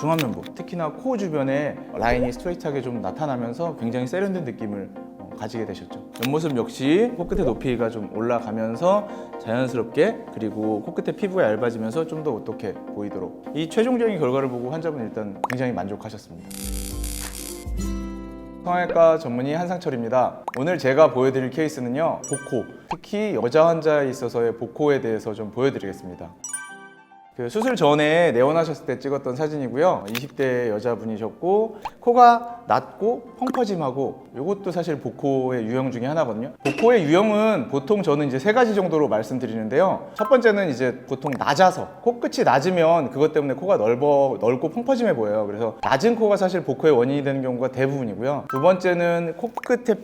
중안면부, 특히나 코 주변에 라인이 스트레이트하게 좀 나타나면서 굉장히 세련된 느낌을 가지게 되셨죠. 옆모습 역시 코끝의 높이가 좀 올라가면서 자연스럽게, 그리고 코끝의 피부가 얇아지면서 좀 더 오똑해 보이도록, 이 최종적인 결과를 보고 환자분은 일단 굉장히 만족하셨습니다. 성형외과 전문의 한상철입니다. 오늘 제가 보여드릴 케이스는요, 복코, 특히 여자 환자에 있어서의 복코에 대해서 좀 보여드리겠습니다. 수술 전에 내원하셨을 때 찍었던 사진이고요. 20대 여자분이셨고, 코가 낮고 펑퍼짐하고, 이것도 사실 복코의 유형 중에 하나거든요. 복코의 유형은 보통 저는 이제 3가지 정도로 말씀드리는데요. 첫 번째는 이제 보통 낮아서, 코끝이 낮으면 그것 때문에 코가 넓고 펑퍼짐해 보여요. 그래서 낮은 코가 사실 복코의 원인이 되는 경우가 대부분이고요. 두 번째는 코끝의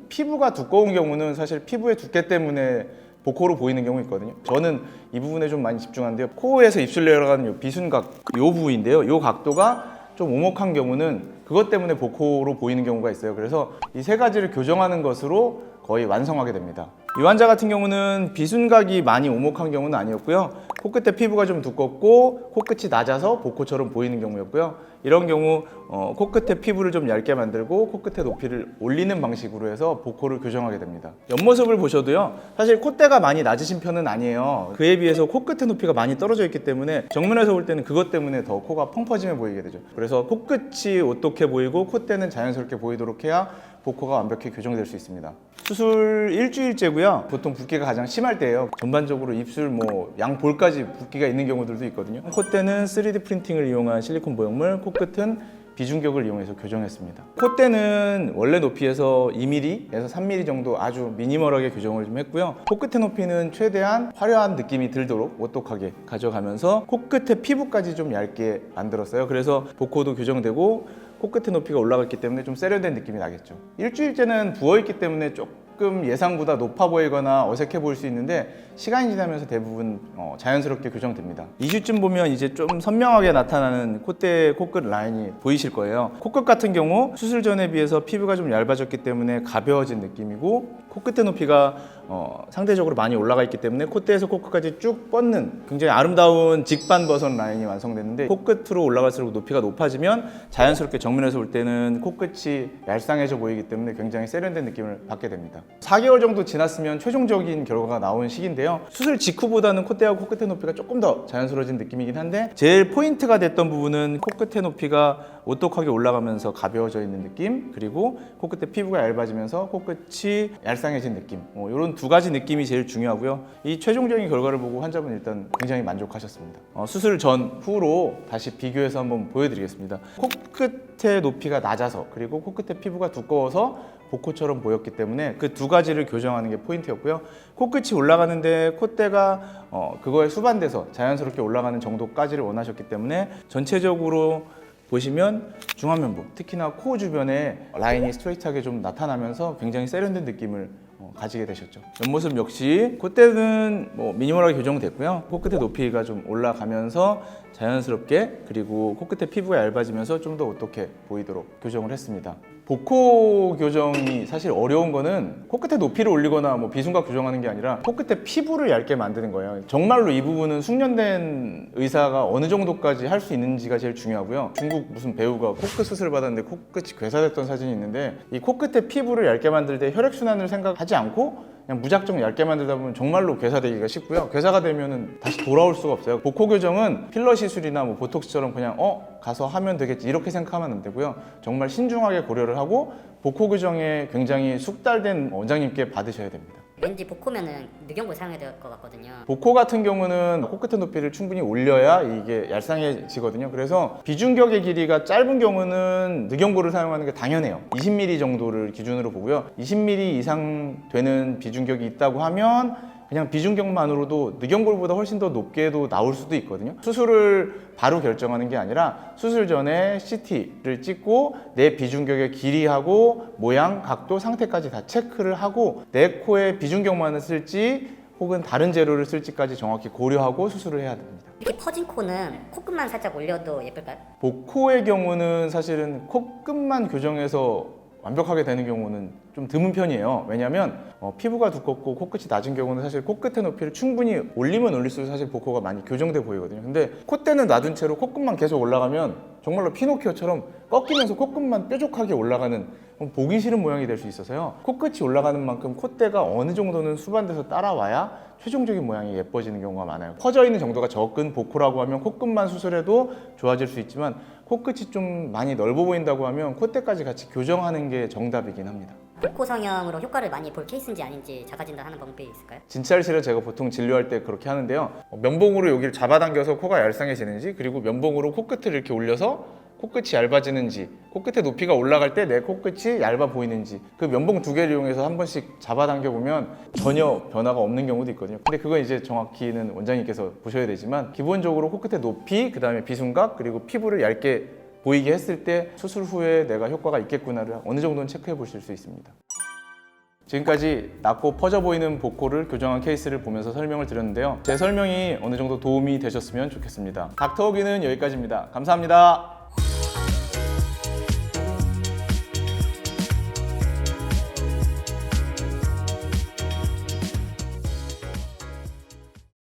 피부가 두꺼운 경우는 사실 피부의 두께 때문에 복코로 보이는 경우 있거든요. 저는 이 부분에 좀 많이 집중하는데요. 코에서 입술 내려가는 요 비순각, 요 부위인데요. 요 각도가 좀 오목한 경우는 그것 때문에 복코로 보이는 경우가 있어요. 그래서 이 3가지를 교정하는 것으로 거의 완성하게 됩니다. 이 환자 같은 경우는 비순각이 많이 오목한 경우는 아니었고요. 코끝에 피부가 좀 두껍고 코끝이 낮아서 복코처럼 보이는 경우였고요. 이런 경우 코끝에 피부를 좀 얇게 만들고 코끝의 높이를 올리는 방식으로 해서 복코를 교정하게 됩니다. 옆모습을 보셔도요, 사실 콧대가 많이 낮으신 편은 아니에요. 그에 비해서 코끝의 높이가 많이 떨어져 있기 때문에 정면에서 볼 때는 그것 때문에 더 코가 펑퍼짐해 보이게 되죠. 그래서 코끝이 오똑해 보이고 콧대는 자연스럽게 보이도록 해야 복코가 완벽히 교정될 수 있습니다. 수술 일주일째고요. 보통 붓기가 가장 심할 때예요. 전반적으로 입술 양 볼까지 붓기가 있는 경우들도 있거든요. 콧대는 3D 프린팅을 이용한 실리콘 보형물, 코끝은 비중격을 이용해서 교정했습니다. 콧대는 원래 높이에서 2mm에서 3mm 정도 아주 미니멀하게 교정을 좀 했고요. 코끝의 높이는 최대한 화려한 느낌이 들도록 오똑하게 가져가면서 코끝의 피부까지 좀 얇게 만들었어요. 그래서 복코도 교정되고 코끝의 높이가 올라갔기 때문에 좀 세련된 느낌이 나겠죠. 일주일째는 부어있기 때문에 조금 예상보다 높아 보이거나 어색해 보일 수 있는데, 시간이 지나면서 대부분 자연스럽게 교정됩니다. 2주쯤 보면 이제 좀 선명하게 나타나는 콧대, 코끝 라인이 보이실 거예요. 코끝 같은 경우 수술 전에 비해서 피부가 좀 얇아졌기 때문에 가벼워진 느낌이고, 코끝의 높이가 상대적으로 많이 올라가 있기 때문에 콧대에서 코끝까지 쭉 뻗는 굉장히 아름다운 직반버선 라인이 완성됐는데, 코끝으로 올라갈수록 높이가 높아지면 자연스럽게 정면에서 볼 때는 코끝이 얄쌍해져 보이기 때문에 굉장히 세련된 느낌을 받게 됩니다. 4개월 정도 지났으면 최종적인 결과가 나온 시기인데요. 수술 직후보다는 콧대와 코끝의 높이가 조금 더 자연스러워진 느낌이긴 한데, 제일 포인트가 됐던 부분은 코끝의 높이가 오똑하게 올라가면서 가벼워져 있는 느낌, 그리고 코끝의 피부가 얇아지면서 코끝이 얄쌍해진 느낌, 이런 2가지 느낌이 제일 중요하고요. 이 최종적인 결과를 보고 환자분은 일단 굉장히 만족하셨습니다. 수술 전, 후로 다시 비교해서 한번 보여드리겠습니다. 코끝의 높이가 낮아서, 그리고 코끝의 피부가 두꺼워서 복코처럼 보였기 때문에 그 2가지를 교정하는 게 포인트였고요. 코끝이 올라가는데 콧대가 그거에 수반돼서 자연스럽게 올라가는 정도까지를 원하셨기 때문에 전체적으로 보시면 중안면부, 특히나 코 주변에 라인이 스트레이트하게 좀 나타나면서 굉장히 세련된 느낌을 가지게 되셨죠. 옆모습 역시 콧대는 미니멀하게 교정됐고요. 코끝의 높이가 좀 올라가면서 자연스럽게, 그리고 코끝의 피부가 얇아지면서 좀 더 오똑해 보이도록 교정을 했습니다. 복코 교정이 사실 어려운 거는 코끝의 높이를 올리거나 비순각 교정하는 게 아니라 코끝의 피부를 얇게 만드는 거예요. 정말로 이 부분은 숙련된 의사가 어느 정도까지 할 수 있는지가 제일 중요하고요. 중국 무슨 배우가 코끝 수술 받았는데 코끝이 괴사됐던 사진이 있는데, 이 코끝의 피부를 얇게 만들 때 혈액순환을 생각하지 않고 그냥 무작정 얇게 만들다 보면 정말로 괴사되기가 쉽고요. 괴사가 되면은 다시 돌아올 수가 없어요. 복코 교정은 필러 시술이나 보톡스처럼 그냥 가서 하면 되겠지 이렇게 생각하면 안 되고요. 정말 신중하게 고려를 하고 복코 교정에 굉장히 숙달된 원장님께 받으셔야 됩니다. 왠지 복코면은 늑연골 사용해야 될 것 같거든요. 복코 같은 경우는 코끝의 높이를 충분히 올려야 이게 얄쌍해지거든요. 그래서 비중격의 길이가 짧은 경우는 늑연골을 사용하는 게 당연해요. 20mm 정도를 기준으로 보고요. 20mm 이상 되는 비중격이 있다고 하면 그냥 비중격만으로도 늑연골보다 훨씬 더 높게도 나올 수도 있거든요. 수술을 바로 결정하는 게 아니라 수술 전에 CT를 찍고 내 비중격의 길이하고 모양, 각도, 상태까지 다 체크를 하고 내 코에 비중격만을 쓸지 혹은 다른 재료를 쓸지까지 정확히 고려하고 수술을 해야 됩니다. 이렇게 퍼진 코는 코끝만 살짝 올려도 예쁠까요? 복코의 경우는 사실은 코끝만 교정해서 완벽하게 되는 경우는 좀 드문 편이에요. 왜냐하면 피부가 두껍고 코끝이 낮은 경우는 사실 코끝의 높이를 충분히 올리면 올릴수록 사실 복코가 많이 교정돼 보이거든요. 근데 콧대는 낮은 채로 코끝만 계속 올라가면 정말로 피노키오처럼 꺾이면서 코끝만 뾰족하게 올라가는 보기 싫은 모양이 될 수 있어서요. 코끝이 올라가는 만큼 콧대가 어느 정도는 수반돼서 따라와야 최종적인 모양이 예뻐지는 경우가 많아요. 퍼져 있는 정도가 적은 보코라고 하면 코끝만 수술해도 좋아질 수 있지만 코끝이 좀 많이 넓어 보인다고 하면 콧대까지 같이 교정하는 게 정답이긴 합니다. 복코 성형으로 효과를 많이 볼 케이스인지 아닌지 자가진단하는 방법이 있을까요? 진찰실을 제가 보통 진료할 때 그렇게 하는데요. 면봉으로 여기를 잡아당겨서 코가 얄쌍해지는지, 그리고 면봉으로 코끝을 이렇게 올려서 코끝이 얇아지는지, 코끝의 높이가 올라갈 때 내 코끝이 얇아 보이는지, 그 면봉 두 개를 이용해서 한 번씩 잡아당겨 보면 전혀 변화가 없는 경우도 있거든요. 근데 그건 이제 정확히는 원장님께서 보셔야 되지만, 기본적으로 코끝의 높이, 그 다음에 비순각, 그리고 피부를 얇게 보이게 했을 때 수술 후에 내가 효과가 있겠구나를 어느 정도는 체크해 보실 수 있습니다. 지금까지 낮고 퍼져 보이는 보코를 교정한 케이스를 보면서 설명을 드렸는데요. 제 설명이 어느 정도 도움이 되셨으면 좋겠습니다. 닥터오기는 여기까지입니다. 감사합니다.